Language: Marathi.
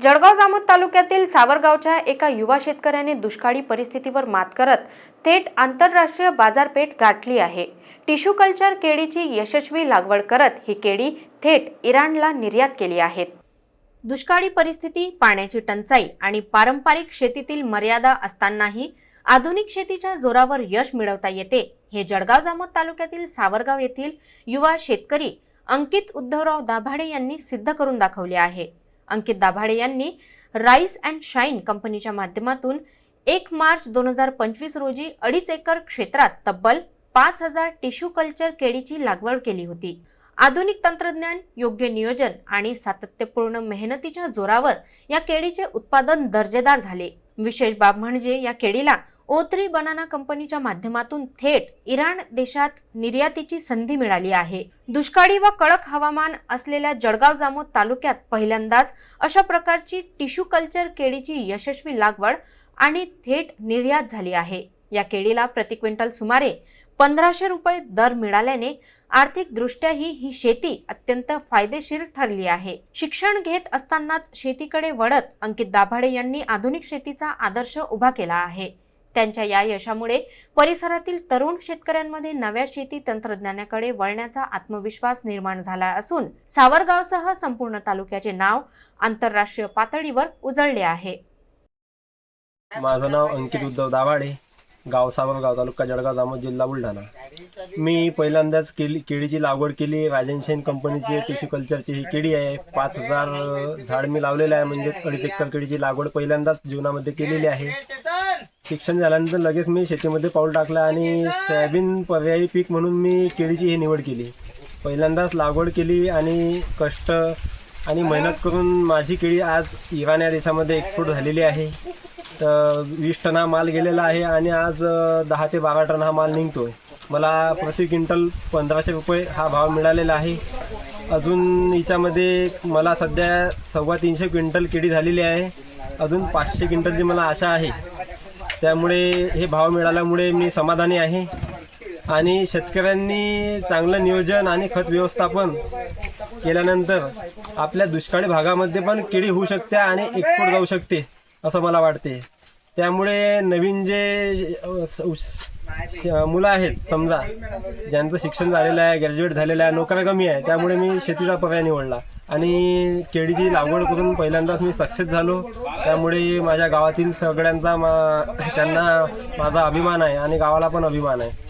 जळगाव जामोद तालुक्यातील सावरगावच्या एका युवा शेतकऱ्याने दुष्काळी परिस्थितीवर मात करत थेट आंतरराष्ट्रीय बाजारपेठ गाठली आहे। टिश्यू कल्चर केळीची यशस्वी लागवड करत ही केळी थेट इराणला निर्यात केली आहेत। दुष्काळी परिस्थिती, पाण्याची टंचाई आणि पारंपरिक शेतीतील मर्यादा असतानाही आधुनिक शेतीच्या जोरावर यश मिळवता येते, हे जळगाव जामोद तालुक्यातील सावरगाव येथील युवा शेतकरी अंकित उद्धवराव दाभाडे यांनी सिद्ध करून दाखवले आहे। अंकित दाभाडे यांनी राईस अँड शाईन कंपनीच्या माध्यमातून 1 मार्च 2025 रोजी 2.5 एकर क्षेत्रात तब्बल 5000 टिश्यू कल्चर केळीची लागवड केली होती। आधुनिक तंत्रज्ञान, योग्य नियोजन आणि सातत्यपूर्ण मेहनतीच्या जोरावर या केळीचे उत्पादन दर्जेदार झाले। विशेष बाब म्हणजे या केळीला O3 बनाना कंपनीच्या माध्यमातून थेट इराण देशात निर्यातीची संधी मिळाली आहे। दुष्काळी व कडक हवामान असलेल्या जळगाव जामोद तालुक्यात पहिल्यांदाच अशा प्रकारची टिश्यू कल्चर केळीची यशस्वी लागवड आणि थेट निर्यात झाली आहे। या केळीला प्रति क्विंटल सुमारे 1500 रुपये दर मिळाल्याने आर्थिक दृष्ट्याही ही शेती अत्यंत फायदेशीर ठरली आहे। शिक्षण घेत असतानाच शेतीकडे वळत अंकित दाभाडे यांनी आधुनिक शेतीचा आदर्श उभा केला आहे। त्यांच्या या यशामुळे परिसरातील तरुण शेतकऱ्यांमध्ये नव्या शेती तंत्रज्ञानाकडे वळण्याचा आत्मविश्वास निर्माण झाला असून सावरगावसह संपूर्ण तालुक्याचे नाव आंतरराष्ट्रीय पातळीवर उजळले आहे। माझं नाव अंकित उद्धव दाभाडे, गाव सावरगाव, तालुका जळगाव, जामोद, जिल्हा बुलढाणा। मी पहिल्यांदाच केळीची लागवड केली। राजन शाईन कंपनीची टिश्यू कल्चरची ही केळी आहे। 5000 झाड मी लावलेले आहे, म्हणजेच 2.5 एकर केळीची लागवड पहिल्यांदाच जीवनामध्ये केलेली आहे। शिक्षण झाल्यानंतर लगेच मी शेतीमध्ये पाऊल टाकलं आणि सोयाबीन पर्यायी पीक म्हणून मी केळीची ही निवड केली। पहिल्यांदाच लागवड केली आणि कष्ट आणि मेहनत करून माझी केळी आज इराण या देशामध्ये एक्सपोर्ट झालेली आहे। तर 20 टन हा माल गेलेला आहे आणि आज 10 ते 12 टन हा माल निघतोय। मला प्रति क्विंटल 1500 रुपये हा भाव मिळालेला आहे। अजून याच्यामध्ये मला सध्या 325 क्विंटल केळी झालेली आहे। अजून 500 क्विंटलची मला आशा आहे। त्यामुळे हे भाव मिळाल्यामुळे मी समाधानी आहे आणि शेतकऱ्यांनी चांगलं नियोजन आणि खत व्यवस्थापन केल्यानंतर आपल्या दुष्काळी भागामध्ये पण केळी होऊ शकते आणि एक्सपोर्ट जाऊ शकते असं मला वाटते। त्यामुळे नवीन जे मुलं आहेत, समजा ज्यांचं शिक्षण झालेलं आहे, ग्रॅज्युएट झालेलं आहे, नोकऱ्या कमी आहे, त्यामुळे मी शेतीचा पर्याय निवडला आणि केळीची लागवड करून पहिल्यांदाच मी सक्सेस झालो। त्यामुळे माझ्या गावातील सगळ्यांचा त्यांना माझा अभिमान आहे आणि गावाला पण अभिमान आहे।